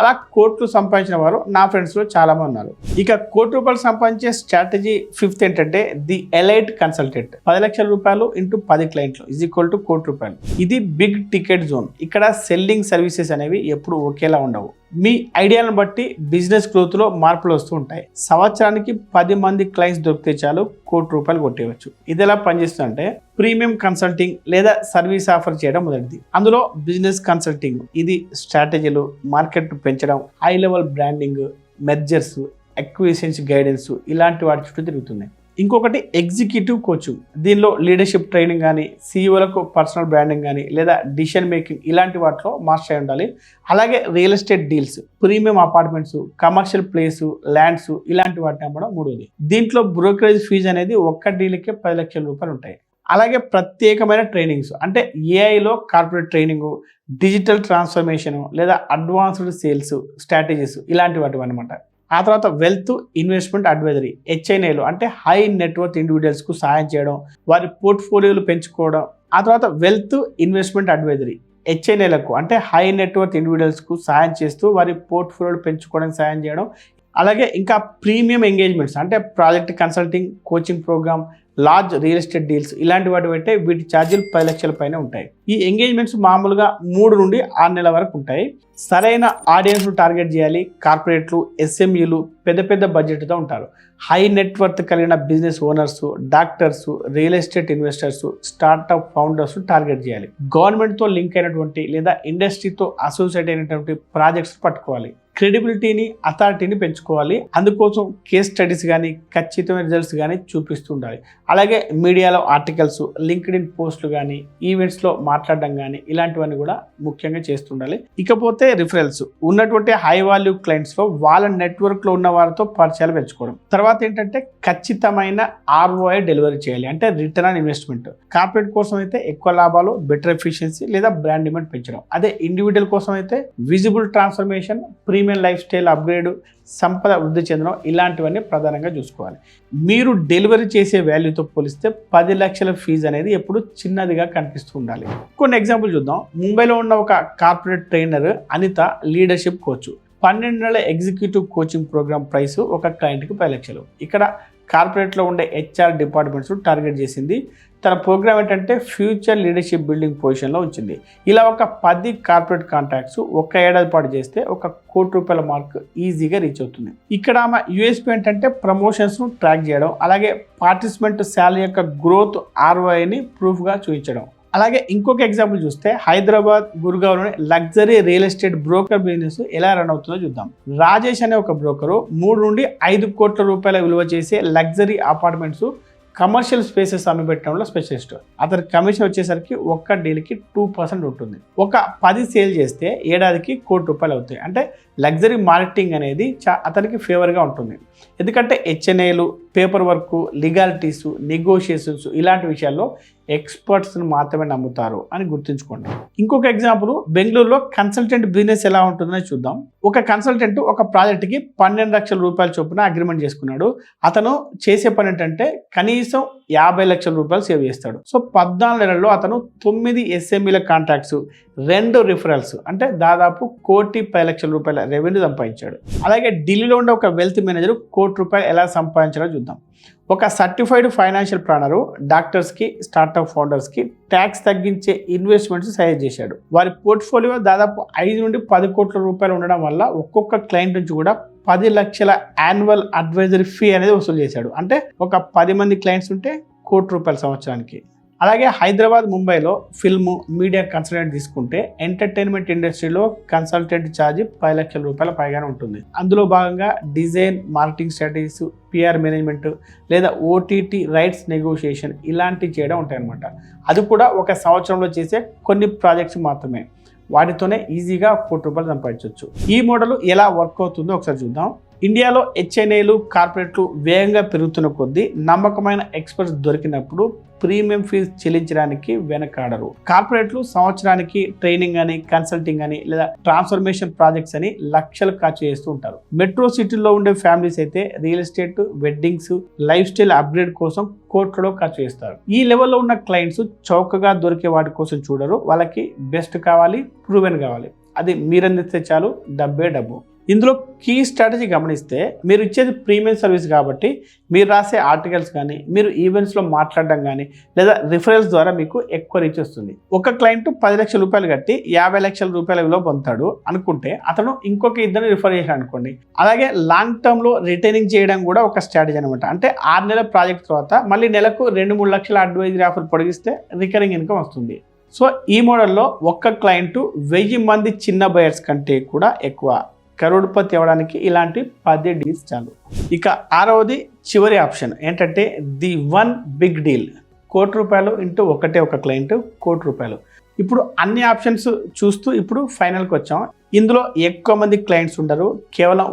అలా కోట్లు సంపాదించిన వారు నా ఫ్రెండ్స్ లో చాలా మంది ఉన్నారు. ఇక ₹1,00,000 సంపాదించే స్ట్రాటజీ ఫిఫ్త్ ఏంటంటే ది ఎలైట్ కన్సల్టెంట్. ₹10 లక్షలు ఇంటూ 10 క్లయింట్లు ఈజ్ ఈక్వల్ టు ₹1,00,000. ఇది బిగ్ టికెట్ జోన్. ఇక్కడ సెల్లింగ్ సర్వీసెస్ అనేవి ఎప్పుడు ఒకేలా ఉండవు. మీ ఐడియాలను బట్టి బిజినెస్ గ్రోత్ లో మార్పులు వస్తూ ఉంటాయి. సంవత్సరానికి 10 మంది క్లయింట్స్ దొరికితే చాలు ₹1,00,000 కొట్టేయవచ్చు. ఇది ఎలా పనిచేస్తుందంటే ప్రీమియం కన్సల్టింగ్ లేదా సర్వీస్ ఆఫర్ చేయడం మొదటిది. అందులో బిజినెస్ కన్సల్టింగ్, ఇది స్ట్రాటజీలు, మార్కెట్ పెంచడం, high level branding, mergers, acquisitions guidance ఇలాంటి వాటి చుట్టూ తిరుగుతుంది. ఇంకొకటి ఎగ్జిక్యూటివ్ కోచింగ్. దీనిలో లీడర్షిప్ ట్రైనింగ్ కానీ, సీఈఓలకు పర్సనల్ బ్రాండింగ్ కానీ లేదా డిసిషన్ మేకింగ్ ఇలాంటి వాటిలో మాస్టర్ అయి ఉండాలి. అలాగే real estate deals, premium apartments, commercial place, lands ఇలాంటి వాటిని అమ్మడం మూడోది. దీంట్లో బ్రోకరేజ్ ఫీజు అనేది ఒక్క డీల్కే ₹10 లక్షల ఉంటాయి. అలాగే ప్రత్యేకమైన ట్రైనింగ్స్ అంటే ఏఐలో కార్పొరేట్ ట్రైనింగ్, డిజిటల్ ట్రాన్స్ఫర్మేషన్ లేదా అడ్వాన్స్డ్ సేల్స్ స్ట్రాటజీస్ ఇలాంటి వాటి అనమాట. ఆ తర్వాత వెల్త్ ఇన్వెస్ట్మెంట్ అడ్వైజరీ, హెచ్ఐఏలు అంటే హై నెట్వర్త్ ఇండివిజువల్స్కు సహాయం చేయడం, వారి పోర్ట్ఫోలియోలు పెంచుకోవడం. ఆ తర్వాత వెల్త్ ఇన్వెస్ట్మెంట్ అడ్వైజరీ హెచ్ఐఏలకు అంటే హై నెట్వర్త్ ఇండివిజువల్స్కు సహాయం చేస్తూ వారి పోర్ట్ఫోలియోలు పెంచుకోవడానికి సహాయం చేయడం. అలాగే ఇంకా ప్రీమియం ఎంగేజ్మెంట్స్ అంటే project consulting, coaching program, large real estate deals ఇలాంటి వాటి అయితే వీటి ఛార్జీలు ₹10 లక్షల పైన ఉంటాయి. ఈ ఎంగేజ్మెంట్స్ మామూలుగా 3 నుండి 6 నెలల వరకు ఉంటాయి. సరైన ఆడియన్స్ టార్గెట్ చేయాలి. కార్పొరేట్లు, ఎస్ఎంఈలు పెద్ద బడ్జెట్తో ఉంటారు. హై నెట్వర్త్ కలిగిన business owners, doctors, real estate investors, startup founders target చేయాలి. గవర్నమెంట్తో లింక్ అయినటువంటి లేదా ఇండస్ట్రీతో అసోసియేట్ అయినటువంటి ప్రాజెక్ట్స్ పట్టుకోవాలి. క్రెడిబిలిటీని, అథారిటీని పెంచుకోవాలి. అందుకోసం కేస్ స్టడీస్ కానీ, ఖచ్చితమైన రిజల్ట్స్ కానీ చూపిస్తూ ఉండాలి. అలాగే మీడియాలో ఆర్టికల్స్, లింక్డ్ఇన్ పోస్టులు కానీ, ఈవెంట్స్లో మాట్లాడడం కానీ ఇలాంటివన్నీ కూడా ముఖ్యంగా చేస్తుండాలి. ఇకపోతే రిఫరల్స్. ఉన్నటువంటి హై వాల్యూ క్లయింట్స్లో వాళ్ళ నెట్వర్క్లో ఉన్న వారితో పరిచయాలు పెంచుకోవడం. తర్వాత ఏంటంటే ఖచ్చితమైన ROI డెలివరీ చేయాలి, అంటే రిటర్న్ ఆన్ ఇన్వెస్ట్మెంట్. కార్పొరేట్ కోసం అయితే ఎక్కువ లాభాలు, బెటర్ ఎఫిషియన్సీ లేదా బ్రాండ్ డిమాండ్ పెంచడం. అదే ఇండివిజువల్ కోసం అయితే visible transformation, premium life style upgrade, సంపద వృద్ధి చెందడం ఇలాంటివన్నీ ప్రధానంగా చూసుకోవాలి. మీరు డెలివరీ చేసే వాల్యూతో పోలిస్తే 10 లక్షల ఫీజు అనేది ఎప్పుడు చిన్నదిగా కనిపిస్తూ ఉండాలి. కొన్ని ఎగ్జాంపుల్ చూద్దాం. ముంబైలో ఉన్న ఒక corporate trainer Anita leadership coach. 12 నెలల ఎగ్జిక్యూటివ్ కోచింగ్ ప్రోగ్రామ్ ప్రైస్ ఒక క్లయింట్కి 10 లక్షలు. ఇక్కడ కార్పొరేట్లో ఉండే HR డిపార్ట్మెంట్స్ టార్గెట్ చేసింది. తన ప్రోగ్రామ్ ఏంటంటే ఫ్యూచర్ లీడర్షిప్ బిల్డింగ్ పొజిషన్లో ఉంచింది. ఇలా ఒక 10 కార్పొరేట్ కాంట్రాక్ట్స్ ఒక్క ఏడాది పాటు చేస్తే ఒక ₹1,00,000 మార్క్ ఈజీగా రీచ్ అవుతుంది. ఇక్కడ ఆమె యూఎస్పీ ఏంటంటే ప్రమోషన్స్ను ట్రాక్ చేయడం, అలాగే పార్టిసిపెంట్ శాలరీ యొక్క గ్రోత్ ROIని ప్రూఫ్గా చూపించడం. అలాగే ఇంకొక ఎగ్జాంపుల్ చూస్తే హైదరాబాద్, గుర్గావ్లోని luxury real estate broker business ఎలా రన్ అవుతుందో చూద్దాం. రాజేష్ అనే ఒక బ్రోకరు ₹3 నుండి ₹5 కోట్ల విలువ చేసే లగ్జరీ అపార్ట్మెంట్స్ కమర్షియల్ స్పేసెస్ అమ్మిపెట్టడంలో స్పెషలిస్ట్. అతని కమిషన్ వచ్చేసరికి ఒక్క డీల్కి 2% ఉంటుంది. ఒక 10 సేల్ చేస్తే ఏడాదికి ₹1,00,00,000 అవుతాయి. అంటే లగ్జరీ మార్కెటింగ్ అనేది అతనికి ఫేవర్గా ఉంటుంది. ఎందుకంటే హెచ్ఎన్ఏలు, పేపర్ వర్క్, లీగాలిటీస్, నెగోషియేషన్స్ ఇలాంటి విషయాల్లో ఎక్స్పర్ట్స్ని మాత్రమే నమ్ముతారు అని గుర్తుంచుకోండి. ఇంకొక ఎగ్జాంపుల్, బెంగళూరులో కన్సల్టెంట్ బిజినెస్ ఎలా ఉంటుందని చూద్దాం. ఒక కన్సల్టెంట్ ఒక ప్రాజెక్ట్కి ₹12 లక్షల చొప్పున అగ్రిమెంట్ చేసుకున్నాడు. అతను చేసే పని ఏంటంటే కనీసం ₹50 లక్షల సేవ్ చేస్తాడు. సో 14 నెలల్లో అతను 9 ఎస్ఎంఈల కాంట్రాక్ట్స్, 2 రిఫరల్స్ అంటే దాదాపు ₹1,10,00,000 రెవెన్యూ సంపాదించాడు. అలాగే ఢిల్లీలో ఉండే ఒక వెల్త్ మేనేజర్ ₹1,00,00,000 ఎలా సంపాదించాలో చూద్దాం. ఒక సర్టిఫైడ్ ఫైనాన్షియల్ ప్లానరు డాక్టర్స్కి, స్టార్టప్ ఫౌండర్స్కి ట్యాక్స్ తగ్గించే ఇన్వెస్ట్మెంట్స్ సజెస్ట్ చేశాడు. వారి పోర్ట్ఫోలియో దాదాపు 5 నుండి 10 కోట్ల రూపాయలు ఉండడం వల్ల ఒక్కొక్క క్లయింట్ నుంచి కూడా 10 లక్షల యాన్యువల్ అడ్వైజరీ ఫీ అనేది వసూలు చేశాడు. అంటే ఒక 10 మంది క్లయింట్స్ ఉంటే ₹1,00,00,000 సంవత్సరానికి. అలాగే హైదరాబాద్, ముంబైలో ఫిల్మ్, మీడియా కన్సల్టెంట్ తీసుకుంటే ఎంటర్టైన్మెంట్ ఇండస్ట్రీలో కన్సల్టెంట్ ఛార్జ్ ₹10 లక్షల పైగానే ఉంటుంది. అందులో భాగంగా design, marketing strategies, PR management లేదా ఓటీటీ రైట్స్ నెగోషియేషన్ ఇలాంటివి చేయడం ఉంటాయన్నమాట. అది కూడా ఒక సంవత్సరంలో చేసే కొన్ని ప్రాజెక్ట్స్ మాత్రమే. వాటితోనే ఈజీగా ₹1,00,00,000 సంపాదించవచ్చు. ఈ మోడల్ ఎలా వర్క్ అవుతుందో ఒకసారి చూద్దాం. ఇండియాలో హెచ్ఎన్ఏలు, కార్పొరేట్లు వేగంగా పెరుగుతున్న కొద్దీ నమ్మకమైన ఎక్స్పర్ట్స్ దొరికినప్పుడు ప్రీమియం ఫీజు చెల్లించడానికి వెనకాడరు. కార్పొరేట్లు సంవత్సరానికి ట్రైనింగ్ అని, కన్సల్టింగ్ అని లేదా ట్రాన్స్ఫర్మేషన్ ప్రాజెక్ట్స్ అని లక్షలు ఖర్చు చేస్తూ ఉంటారు. మెట్రో సిటీల్లో ఉండే ఫ్యామిలీస్ అయితే real estate, weddings, life style upgrade కోసం కోట్లలో ఖర్చు చేస్తారు. ఈ లెవెల్లో ఉన్న క్లయింట్స్ చౌకగా దొరికే వాటి కోసం చూడరు. వాళ్ళకి బెస్ట్ కావాలి, ప్రూవెన్ కావాలి. అది మీరందిస్తే చాలు, డబ్బే డబ్బు. ఇందులో కీ స్ట్రాటజీ గమనిస్తే, మీరు ఇచ్చేది ప్రీమియం సర్వీస్ కాబట్టి మీరు రాసే ఆర్టికల్స్ కానీ, మీరు ఈవెంట్స్లో మాట్లాడడం కానీ లేదా రిఫరల్స్ ద్వారా మీకు ఎక్కువ రీచ్ వస్తుంది. ఒక క్లయింట్ ₹10 లక్షలు కట్టి ₹50 లక్షల విలువ పొందుతాడు అనుకుంటే అతను ఇంకొక ఇద్దరు రిఫర్ చేశాడు అనుకోండి. అలాగే లాంగ్ టర్మ్లో రిటైనింగ్ చేయడం కూడా ఒక స్ట్రాటజీ అనమాట. అంటే 6 నెలల ప్రాజెక్ట్ తర్వాత మళ్ళీ నెలకు 2-3 లక్షల అడ్వైజరీ ఆఫర్ పొడిగిస్తే రికరింగ్ ఇన్కమ్ వస్తుంది. సో ఈ మోడల్లో ఒక్క క్లయింట్ 1000 మంది చిన్న బయర్స్ కంటే కూడా ఎక్కువ కరోడ్పతి అవ్వడానికి ఇలాంటి 10 డీల్స్ చాలు. ఇక 6వది చివరి ఆప్షన్ ఏంటంటే the one big deal. ₹1,00,00,000 into ఒక క్లయింట్ ₹1,00,00,000. ఇప్పుడు అన్ని ఆప్షన్స్ చూస్తూ ఇప్పుడు ఫైనల్కి వచ్చాం. ఇందులో ఎక్కువ మంది క్లయింట్స్ ఉండరు, కేవలం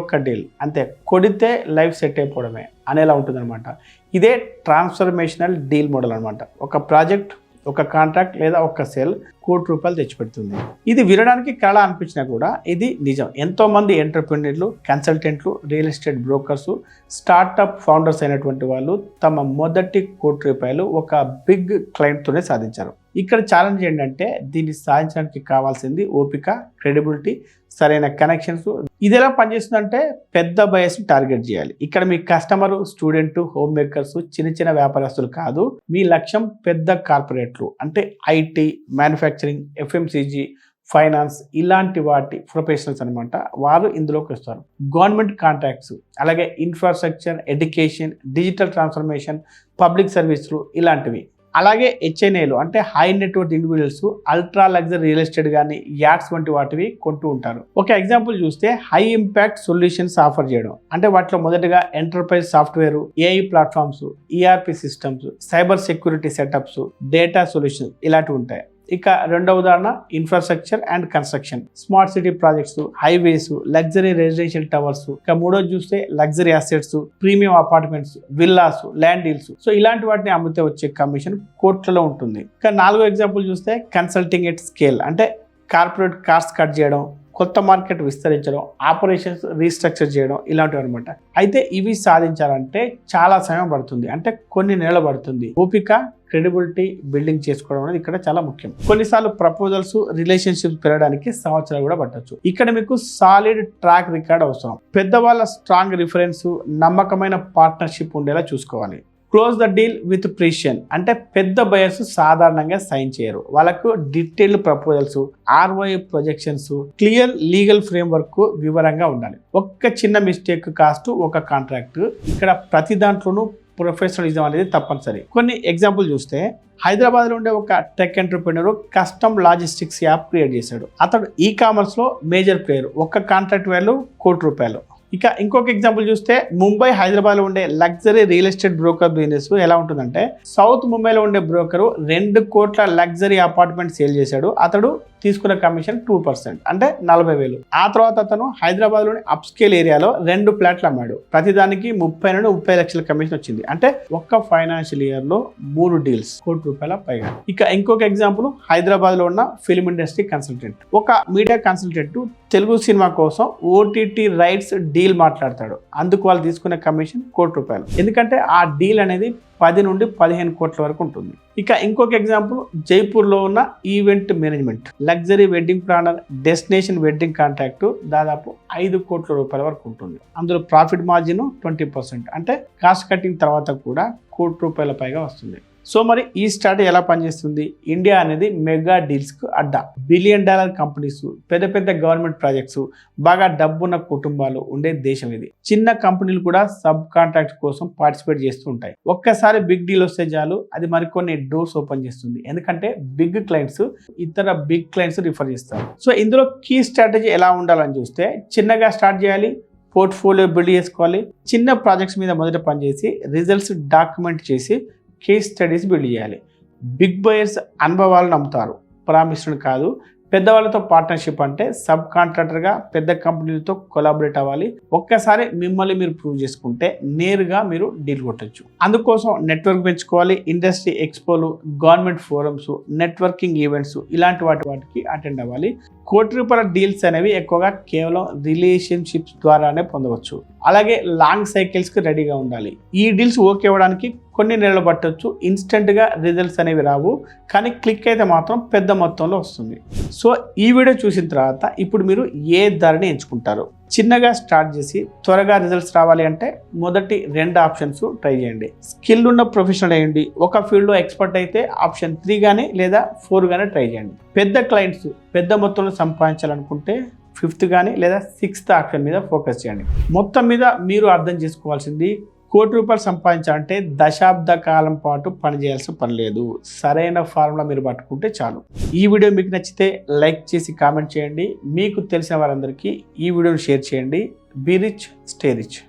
ఒక్క డీల్ అంతే. కొడితే లైఫ్ సెట్ అయిపోవడమే అనేలా ఉంటుందన్నమాట. ఇదే ట్రాన్స్ఫర్మేషనల్ డీల్ మోడల్ అనమాట. ఒక ప్రాజెక్ట్, ఒక కాంట్రాక్ట్ లేదా ఒక సేల్ ₹1,00,00,000 తెచ్చిపెడుతుంది. ఇది వినడానికి కళ అనిపించినా కూడా ఇది నిజం. ఎంతో మంది ఎంటర్‌ప్రెన్యూర్లు, కన్సల్టెంట్లు, real estate brokers, startup founders అయినటువంటి వాళ్ళు తమ మొదటి ₹1,00,00,000 ఒక బిగ్ క్లయింట్తోనే సాధించారు. ఇక్కడ ఛాలెంజ్ ఏంటంటే దీన్ని సాధించడానికి కావాల్సింది ఓపిక, క్రెడిబిలిటీ, సరైన కనెక్షన్స్. ఇది ఎలా పనిచేస్తుందంటే పెద్ద బయర్స్ టార్గెట్ చేయాలి. ఇక్కడ మీ కస్టమర్, స్టూడెంట్, హోమ్ మేకర్స్, చిన్న వ్యాపారస్తులు కాదు. మీ లక్ష్యం పెద్ద కార్పొరేట్లు అంటే ఐటీ, మ్యానుఫ్యాక్చరింగ్, ఎఫ్ఎంసీజీ, ఫైనాన్స్ ఇలాంటి వాటి ప్రొఫెషనల్స్ అనమాట. వారు ఇందులోకి వస్తారు. గవర్నమెంట్ కాంట్రాక్ట్స్, అలాగే infrastructure, education, digital transformation, public సర్వీసులు ఇలాంటివి. అలాగే హెచ్ఎన్ఏలు అంటే high network individuals ultra luxury real estate కానీ, యాడ్స్ వంటి వాటివి కొంటూ ఉంటారు. ఒక ఎగ్జాంపుల్ చూస్తే హై ఇంపాక్ట్ సొల్యూషన్స్ ఆఫర్ చేయడం అంటే వాటిలో మొదటగా enterprise software, AI platforms, ERP systems, cyber security setups, data solutions ఇలాంటివి ఉంటాయి. ఇక రెండవ ఉదాహరణ infrastructure and construction, smart city projects, highways, luxury residential towers. ఇక మూడోది చూస్తే luxury assets, premium apartments, villas, land deals. So ఇలాంటి వాటిని అమ్మితే వచ్చే కమిషన్ కోట్లలో ఉంటుంది. ఇక నాలుగో ఎగ్జాంపుల్ చూస్తే కన్సల్టింగ్ ఎట్ స్కేల్ అంటే కార్పొరేట్ కాస్ట్ కట్ చేయడం, కొత్త మార్కెట్ విస్తరించడం, ఆపరేషన్స్ రీస్ట్రక్చర్ చేయడం ఇలాంటివి అనమాట. అయితే ఇవి సాధించాలంటే చాలా సమయం పడుతుంది, అంటే కొన్ని నెలలు పడుతుంది. ఓపిక, క్రెడిబిలిటీ బిల్డింగ్ చేసుకోవడం అనేది ఇక్కడ చాలా ముఖ్యం. కొన్నిసార్లు ప్రపోజల్స్, రిలేషన్షిప్స్ పెరగడానికి సంవత్సరాలు కూడా పట్టొచ్చు. ఇక్కడ మీకు సాలిడ్ ట్రాక్ రికార్డ్ అవసరం. పెద్దవాళ్ళ స్ట్రాంగ్ రిఫరెన్స్, నమ్మకమైన పార్ట్నర్షిప్ ఉండేలా చూసుకోవాలి. Close the deal with precision అంటే పెద్ద బయర్స్ సాధారణంగా సైన్ చేయరు. వాళ్ళకు detailed proposals, ROI projections, clear legal framework వివరంగా ఉండాలి. ఒక్క చిన్న మిస్టేక్ కాస్ట్ ఒక కాంట్రాక్ట్. ఇక్కడ ప్రతి దాంట్లోనూ ప్రొఫెషనలిజం అనేది తప్పనిసరి. కొన్ని ఎగ్జాంపుల్ చూస్తే హైదరాబాద్లో ఉండే ఒక tech entrepreneur custom logistics app create చేశాడు. అతడు ఈ కామర్స్లో మేజర్ ప్లేయర్. ఒక్క కాంట్రాక్ట్ వాల్యూ ₹1,00,00,000. ఇక ఇంకొక ఎగ్జాంపుల్ చూస్తే ముంబై, హైదరాబాద్ లో ఉండే luxury real estate broker business ఎలా ఉంటుందంటే, సౌత్ ముంబైలో ఉండే బ్రోకరు 2 కోట్ల లగ్జరీ అపార్ట్మెంట్ సేల్ చేశాడు. అతడు తీసుకున్న కమిషన్ 2%, అంటే 40,000. ఆ తర్వాత అతను హైదరాబాద్ లోని అప్ స్కేల్ ఏరియాలో 2 ఫ్లాట్లు అమ్మాడు. ప్రతిదానికి 30 నుండి 30 లక్షల కమిషన్ వచ్చింది. అంటే ఒక్క ఫైనాన్షియల్ ఇయర్ లో 3 డీల్స్, ₹1,00,00,000 పైగా. ఇక ఇంకొక ఎగ్జాంపుల్, హైదరాబాద్ లో ఉన్న ఫిల్మ్ ఇండస్ట్రీ కన్సల్టెంట్. ఒక మీడియా కన్సల్టెంట్ తెలుగు సినిమా కోసం ఓటీటీ రైట్స్ డీల్ మాట్లాడతాడు. అందుకు వాళ్ళు తీసుకునే కమిషన్ ₹1,00,00,000. ఎందుకంటే ఆ డీల్ అనేది 10 నుండి 15 కోట్ల వరకు ఉంటుంది. ఇక ఇంకొక ఎగ్జాంపుల్, జైపూర్లో ఉన్న event management, luxury wedding planner, destination wedding contract దాదాపు ₹5 కోట్ల వరకు ఉంటుంది. అందులో ప్రాఫిట్ మార్జిన్ 20%, అంటే కాస్ట్ కటింగ్ తర్వాత కూడా ₹1,00,00,000 పైగా వస్తుంది. సో మరి ఈ స్ట్రాటజీ ఎలా పనిచేస్తుంది? ఇండియా అనేది మెగా డీల్స్కు అడ్డా. $1 బిలియన్ కంపెనీస్, పెద్ద పెద్ద గవర్నమెంట్ ప్రాజెక్ట్స్, బాగా డబ్బున్న కుటుంబాలు ఉండే దేశం ఇది. చిన్న కంపెనీలు కూడా సబ్ కాంట్రాక్ట్ కోసం పార్టిసిపేట్ చేస్తూ ఉంటాయి. ఒక్కసారి బిగ్ డీల్ వస్తే చాలు, అది మరికొన్ని డోర్స్ ఓపెన్ చేస్తుంది. ఎందుకంటే బిగ్ క్లయింట్స్ ఇతర బిగ్ క్లయింట్స్ రిఫర్ చేస్తారు. సో ఇందులో కీ స్ట్రాటజీ ఎలా ఉండాలని చూస్తే, చిన్నగా స్టార్ట్ చేయాలి, పోర్ట్ఫోలియో బిల్డ్ చేసుకోవాలి, చిన్న ప్రాజెక్ట్స్ మీద మొదట పనిచేసి రిజల్ట్స్ డాక్యుమెంట్ చేసి కేస్ స్టడీస్ బిల్డ్ చేయాలి. బిగ్ బయర్స్ అనుభవాలు నమ్ముతారు, ప్రామిస్డ్ కాదు. పెద్దవాళ్ళతో పార్ట్నర్షిప్ అంటే సబ్ కాంట్రాక్టర్గా పెద్ద కంపెనీలతో కొలాబరేట్ అవ్వాలి. ఒక్కసారి మిమ్మల్ని మీరు ప్రూవ్ చేసుకుంటే నేరుగా మీరు డీల్ కొట్టచ్చు. అందుకోసం నెట్వర్క్ పెంచుకోవాలి. ఇండస్ట్రీ ఎక్స్పోలు, గవర్నమెంట్ ఫోరమ్స్, నెట్వర్కింగ్ ఈవెంట్స్, ఇలాంటి వాటికి అటెండ్ అవ్వాలి. ₹1,00,00,000 డీల్స్ అనేవి ఎక్కువగా కేవలం రిలేషన్షిప్స్ ద్వారానే పొందవచ్చు. అలాగే లాంగ్ సైకిల్స్కి రెడీగా ఉండాలి. ఈ డీల్స్ ఓకే అవ్వడానికి కొన్ని నెలలు పట్టవచ్చు. ఇన్స్టెంట్గా రిజల్ట్స్ అనేవి రావు, కానీ క్లిక్ అయితే మాత్రం పెద్ద మొత్తంలో వస్తుంది. సో ఈ వీడియో చూసిన తర్వాత ఇప్పుడు మీరు ఏ ధరని ఎంచుకుంటారు? చిన్నగా స్టార్ట్ చేసి త్వరగా రిజల్ట్స్ రావాలి అంటే మొదటి 2 ఆప్షన్స్ ట్రై చేయండి. స్కిల్ ఉన్న ప్రొఫెషనల్ అయ్యండి. ఒక ఫీల్డ్లో ఎక్స్పర్ట్ అయితే ఆప్షన్ 3 కానీ లేదా 4 కానీ ట్రై చేయండి. పెద్ద క్లయింట్స్ పెద్ద మొత్తంలో సంపాదించాలనుకుంటే 5th కానీ లేదా 6th ఆప్షన్ మీద ఫోకస్ చేయండి. మొత్తం మీద మీరు అర్థం చేసుకోవాల్సింది, ₹1,00,00,000 సంపాదించాలంటే దశాబ్ద కాలం పాటు పనిచేయాల్సిన పని లేదు. సరైన ఫార్ములా మీరు పట్టుకుంటే చాలు. ఈ వీడియో మీకు నచ్చితే లైక్ చేసి కామెంట్ చేయండి. మీకు తెలిసిన వారందరికీ ఈ వీడియోని షేర్ చేయండి. Be rich, stay rich.